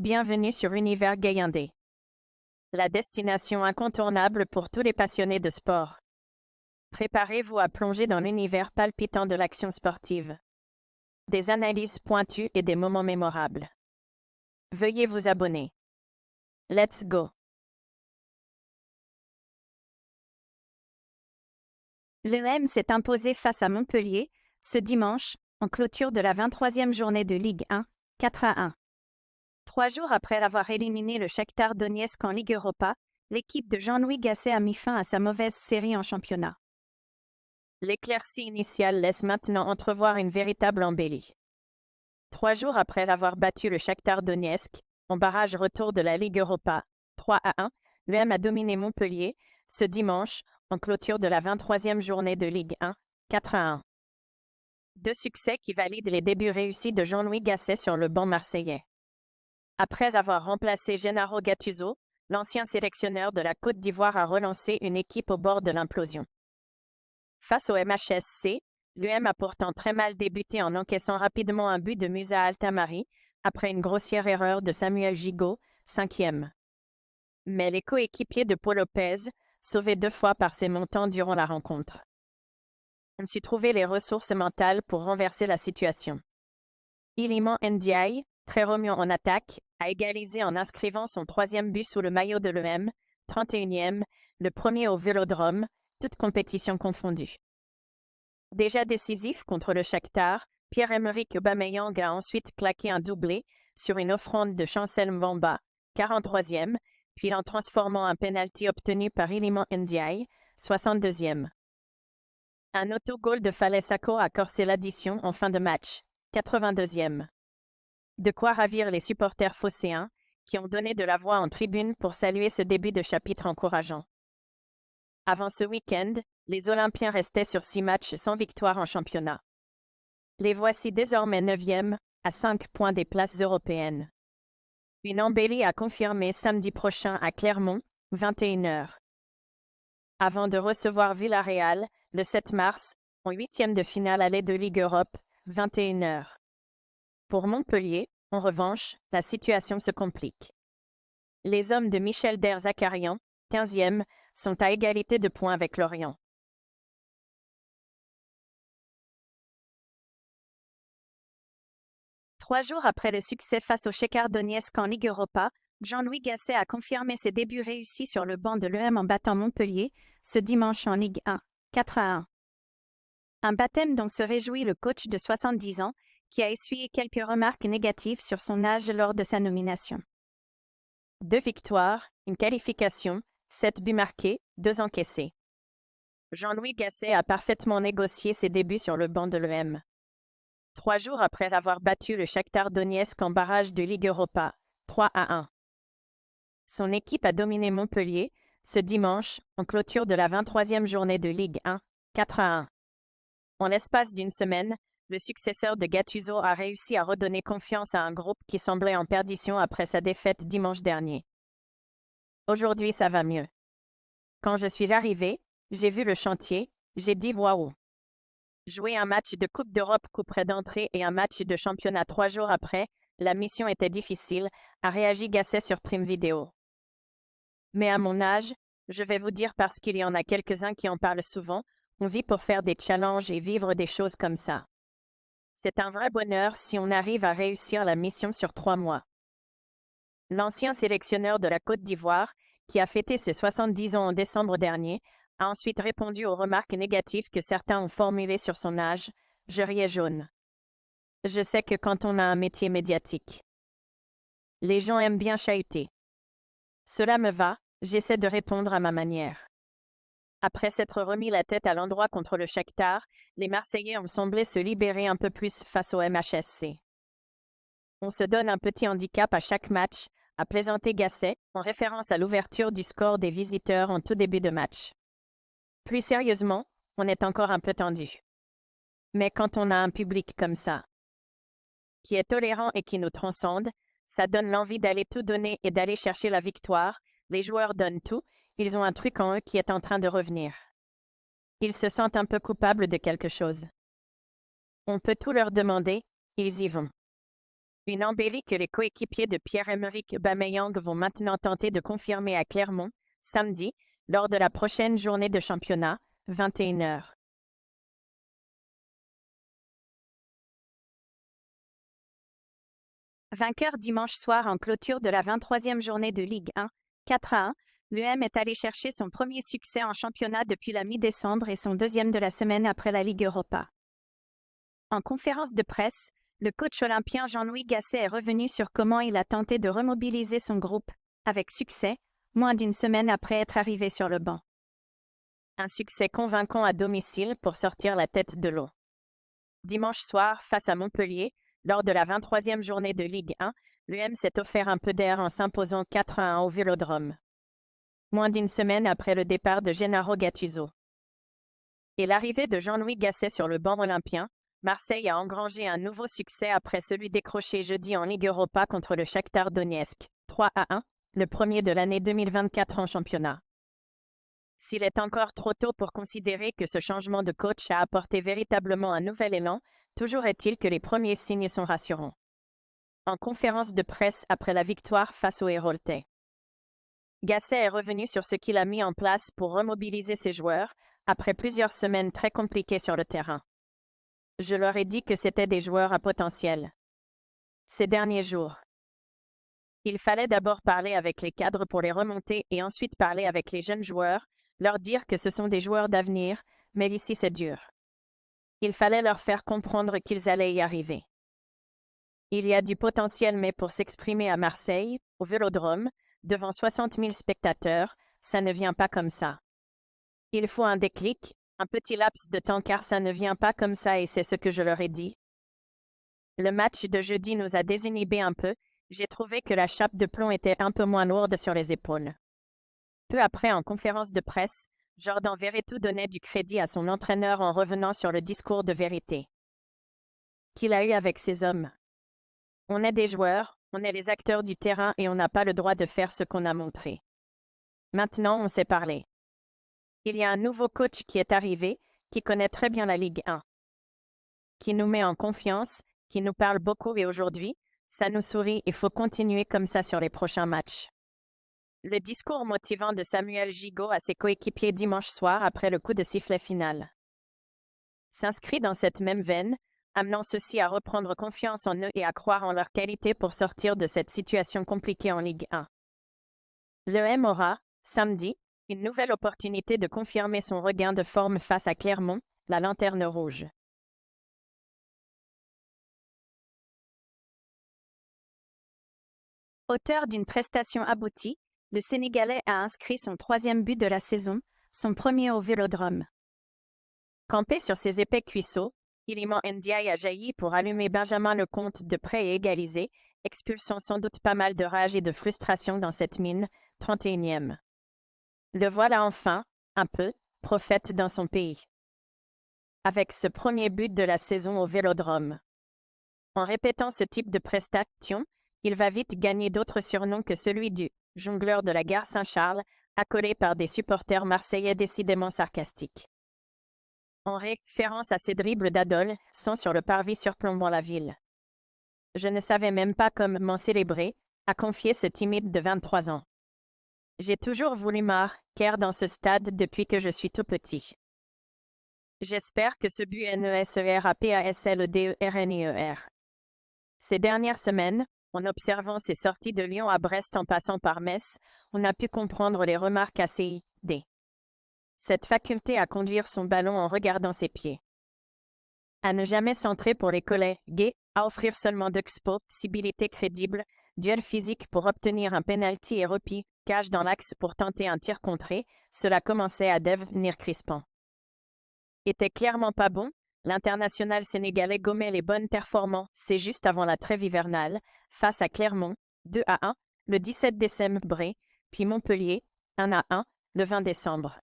Bienvenue sur Univers Gayandé. La destination incontournable pour tous les passionnés de sport. Préparez-vous à plonger dans l'univers palpitant de l'action sportive. Des analyses pointues et des moments mémorables. Veuillez vous abonner. Let's go! L'EM s'est imposé face à Montpellier, ce dimanche, en clôture de la 23e journée de Ligue 1, 4-1. 3 jours après avoir éliminé le Shakhtar Donetsk en Ligue Europa, l'équipe de Jean-Louis Gasset a mis fin à sa mauvaise série en championnat. L'éclaircie initiale laisse maintenant entrevoir une véritable embellie. 3 jours après avoir battu le Shakhtar Donetsk, en barrage retour de la Ligue Europa, 3-1, l'EM a dominé Montpellier, ce dimanche, en clôture de la 23e journée de Ligue 1, 4-1. 2 succès qui valident les débuts réussis de Jean-Louis Gasset sur le banc marseillais. Après avoir remplacé Gennaro Gattuso, l'ancien sélectionneur de la Côte d'Ivoire a relancé une équipe au bord de l'implosion. Face au MHSC, l'UM a pourtant très mal débuté en encaissant rapidement un but de Musa Altamari, après une grossière erreur de Samuel Gigot, 5e. Mais les coéquipiers de Paul Lopez, sauvés 2 fois par ses montants durant la rencontre, ont su trouver les ressources mentales pour renverser la situation. Iliman Ndiaye, très remuant en attaque, a égalisé en inscrivant son 3e but sous le maillot de l'EM, 31e, le premier au Vélodrome, toutes compétitions confondues. Déjà décisif contre le Shakhtar, Pierre-Emerick Aubameyang a ensuite claqué un doublé sur une offrande de Chancel Mbamba, 43e, puis en transformant un penalty obtenu par Iliman Ndiaye, 62e. Un autogol de Falaise Sako a corsé l'addition en fin de match, 82e. De quoi ravir les supporters phocéens, qui ont donné de la voix en tribune pour saluer ce début de chapitre encourageant. Avant ce week-end, les Olympiens restaient sur 6 matchs sans victoire en championnat. Les voici désormais 9e, à 5 points des places européennes. Une embellie à confirmer samedi prochain à Clermont, 21h. Avant de recevoir Villarreal, le 7 mars, en 8e de finale aller de Ligue Europe, 21h. Pour Montpellier, en revanche, la situation se complique. Les hommes de Michel Der-Zakarian, 15e, sont à égalité de points avec Lorient. Trois jours après le succès face au Shakhtar Donetsk en Ligue Europa, Jean-Louis Gasset a confirmé ses débuts réussis sur le banc de l'EM en battant Montpellier, ce dimanche en Ligue 1, 4-1. Un baptême dont se réjouit le coach de 70 ans, qui a essuyé quelques remarques négatives sur son âge lors de sa nomination. 2 victoires, une qualification, 7 buts marqués, 2 encaissés. Jean-Louis Gasset a parfaitement négocié ses débuts sur le banc de l'EM. 3 jours après avoir battu le Shakhtar Donetsk en barrage de Ligue Europa, 3-1. Son équipe a dominé Montpellier, ce dimanche, en clôture de la 23e journée de Ligue 1, 4-1. En l'espace d'une semaine, le successeur de Gattuso a réussi à redonner confiance à un groupe qui semblait en perdition après sa défaite dimanche dernier. Aujourd'hui, ça va mieux. Quand je suis arrivé, j'ai vu le chantier, j'ai dit waouh. Jouer un match de Coupe d'Europe coup près d'entrée et un match de championnat 3 jours après, la mission était difficile, a réagi Gasset sur Prime Video. Mais à mon âge, je vais vous dire parce qu'il y en a quelques-uns qui en parlent souvent, on vit pour faire des challenges et vivre des choses comme ça. C'est un vrai bonheur si on arrive à réussir la mission sur 3 mois. L'ancien sélectionneur de la Côte d'Ivoire, qui a fêté ses 70 ans en décembre dernier, a ensuite répondu aux remarques négatives que certains ont formulées sur son âge. Je riais jaune. Je sais que quand on a un métier médiatique, les gens aiment bien chahuter. Cela me va, j'essaie de répondre à ma manière. Après s'être remis la tête à l'endroit contre le Shakhtar, les Marseillais ont semblé se libérer un peu plus face au MHSC. On se donne un petit handicap à chaque match, a plaisanté Gasset, en référence à l'ouverture du score des visiteurs en tout début de match. Plus sérieusement, on est encore un peu tendu. Mais quand on a un public comme ça, qui est tolérant et qui nous transcende, ça donne l'envie d'aller tout donner et d'aller chercher la victoire. Les joueurs donnent tout, ils ont un truc en eux qui est en train de revenir. Ils se sentent un peu coupables de quelque chose. On peut tout leur demander, ils y vont. Une embellie que les coéquipiers de Pierre-Emerick Aubameyang vont maintenant tenter de confirmer à Clermont, samedi, lors de la prochaine journée de championnat, 21h. Vainqueur dimanche soir en clôture de la 23e journée de Ligue 1, 4-1, l'UM est allé chercher son premier succès en championnat depuis la mi-décembre et son deuxième de la semaine après la Ligue Europa. En conférence de presse, le coach olympien Jean-Louis Gasset est revenu sur comment il a tenté de remobiliser son groupe, avec succès, moins d'une semaine après être arrivé sur le banc. Un succès convaincant à domicile pour sortir la tête de l'eau. Dimanche soir, face à Montpellier, lors de la 23e journée de Ligue 1, l'UM s'est offert un peu d'air en s'imposant 4-1 au Vélodrome. Moins d'une semaine après le départ de Gennaro Gattuso. Et l'arrivée de Jean-Louis Gasset sur le banc olympien, Marseille a engrangé un nouveau succès après celui décroché jeudi en Ligue Europa contre le Shakhtar Donetsk, 3-1, le premier de l'année 2024 en championnat. S'il est encore trop tôt pour considérer que ce changement de coach a apporté véritablement un nouvel élan, toujours est-il que les premiers signes sont rassurants. En conférence de presse après la victoire face aux Héroltais, Gasset est revenu sur ce qu'il a mis en place pour remobiliser ses joueurs, après plusieurs semaines très compliquées sur le terrain. Je leur ai dit que c'était des joueurs à potentiel. Ces derniers jours, il fallait d'abord parler avec les cadres pour les remonter et ensuite parler avec les jeunes joueurs, leur dire que ce sont des joueurs d'avenir, mais ici c'est dur. Il fallait leur faire comprendre qu'ils allaient y arriver. Il y a du potentiel, mais pour s'exprimer à Marseille, au Vélodrome, devant 60 000 spectateurs, ça ne vient pas comme ça. Il faut un déclic, un petit laps de temps car ça ne vient pas comme ça et c'est ce que je leur ai dit. Le match de jeudi nous a désinhibés un peu, j'ai trouvé que la chape de plomb était un peu moins lourde sur les épaules. Peu après, en conférence de presse, Jordan Verretou donnait du crédit à son entraîneur en revenant sur le discours de vérité qu'il a eu avec ses hommes. On est des joueurs, on est les acteurs du terrain et on n'a pas le droit de faire ce qu'on a montré. Maintenant, on sait parler. Il y a un nouveau coach qui est arrivé, qui connaît très bien la Ligue 1. Qui nous met en confiance, qui nous parle beaucoup et aujourd'hui, ça nous sourit et faut continuer comme ça sur les prochains matchs. Le discours motivant de Samuel Gigot à ses coéquipiers dimanche soir après le coup de sifflet final s'inscrit dans cette même veine, amenant ceux-ci à reprendre confiance en eux et à croire en leur qualité pour sortir de cette situation compliquée en Ligue 1. L'EM aura, samedi, une nouvelle opportunité de confirmer son regain de forme face à Clermont, la lanterne rouge. Auteur d'une prestation aboutie, le Sénégalais a inscrit son 3e but de la saison, son premier au Vélodrome. Campé sur ses épais cuisseaux, Iliman Ndiaye a jailli pour allumer Benjamin Lecomte de près et égaliser, expulsant sans doute pas mal de rage et de frustration dans cette mine, 31e. Le voilà enfin, un peu, prophète dans son pays. Avec ce premier but de la saison au Vélodrome. En répétant ce type de prestation, il va vite gagner d'autres surnoms que celui du « jongleur de la gare Saint-Charles », accolé par des supporters marseillais décidément sarcastiques. En référence à ses dribbles d'Adol, sont sur le parvis surplombant la ville. Je ne savais même pas comment célébrer, a confié ce timide de 23 ans. J'ai toujours voulu marquer dans ce stade depuis que je suis tout petit. J'espère que ce but NESERAPASLEDERNER. Ces dernières semaines, en observant ses sorties de Lyon à Brest en passant par Metz, on a pu comprendre les remarques ACID. Cette faculté à conduire son ballon en regardant ses pieds. À ne jamais centrer pour les collègues, à offrir seulement d'exposibilité crédible, duel physique pour obtenir un penalty et repiquage dans l'axe pour tenter un tir contré, cela commençait à devenir crispant. Était clairement pas bon, l'international sénégalais gommait les bonnes performances, c'est juste avant la trêve hivernale, face à Clermont, 2-1, le 17 décembre, puis Montpellier, 1-1, le 20 décembre.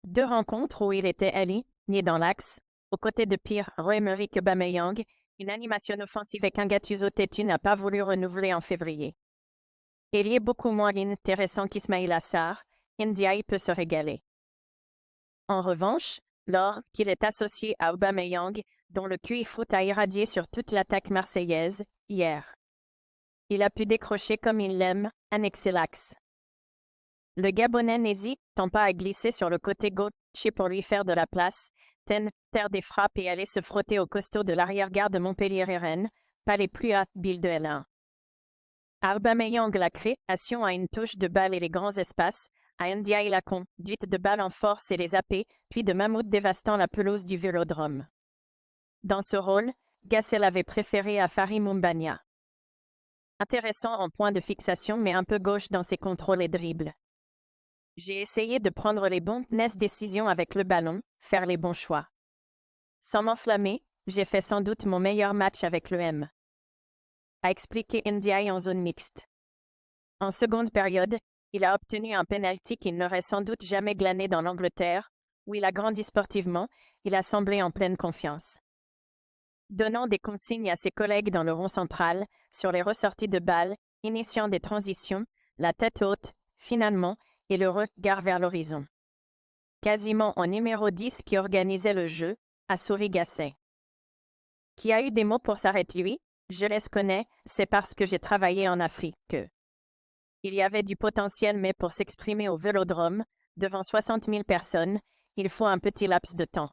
2 rencontres où il était aligné dans l'axe, aux côtés de Pierre-Emerick Aubameyang, une animation offensive avec un Gattuso têtu n'a pas voulu renouveler en février. Il est beaucoup moins intéressant qu'Ismaïla Sarr, Ndiaye peut se régaler. En revanche, lors qu'il est associé à Aubameyang, dont le QI foot a irradié sur toute l'attaque marseillaise, hier. Il a pu décrocher comme il l'aime, un excellence. Le Gabonais n'hésitant pas à glisser sur le côté gauche pour lui faire de la place, terre des frappes et aller se frotter au costaud de l'arrière-garde Montpellier et Rennes, pas les plus habiles de L1. Aubameyang la création à une touche de balle et les grands espaces, à Ndiaye la conduite de balle en force et les appels, puis de mammouth dévastant la pelouse du Vélodrome. Dans ce rôle, Gasset l'avait préféré à Fary Mumbagna. Intéressant en point de fixation mais un peu gauche dans ses contrôles et dribbles. J'ai essayé de prendre les bonnes décisions avec le ballon, faire les bons choix. Sans m'enflammer, j'ai fait sans doute mon meilleur match avec le M. A expliqué Ndiaye en zone mixte. En seconde période, il a obtenu un penalty qu'il n'aurait sans doute jamais glané dans l'Angleterre, où il a grandi sportivement, il a semblé en pleine confiance. Donnant des consignes à ses collègues dans le rond central, sur les ressorties de balles, initiant des transitions, la tête haute, finalement, et le regard vers l'horizon. Quasiment en numéro 10 qui organisait le jeu, a souri Gasset. Qui a eu des mots pour s'arrêter lui, je les connais, c'est parce que j'ai travaillé en Afrique que. Il y avait du potentiel mais pour s'exprimer au Vélodrome, devant 60 000 personnes, il faut un petit laps de temps.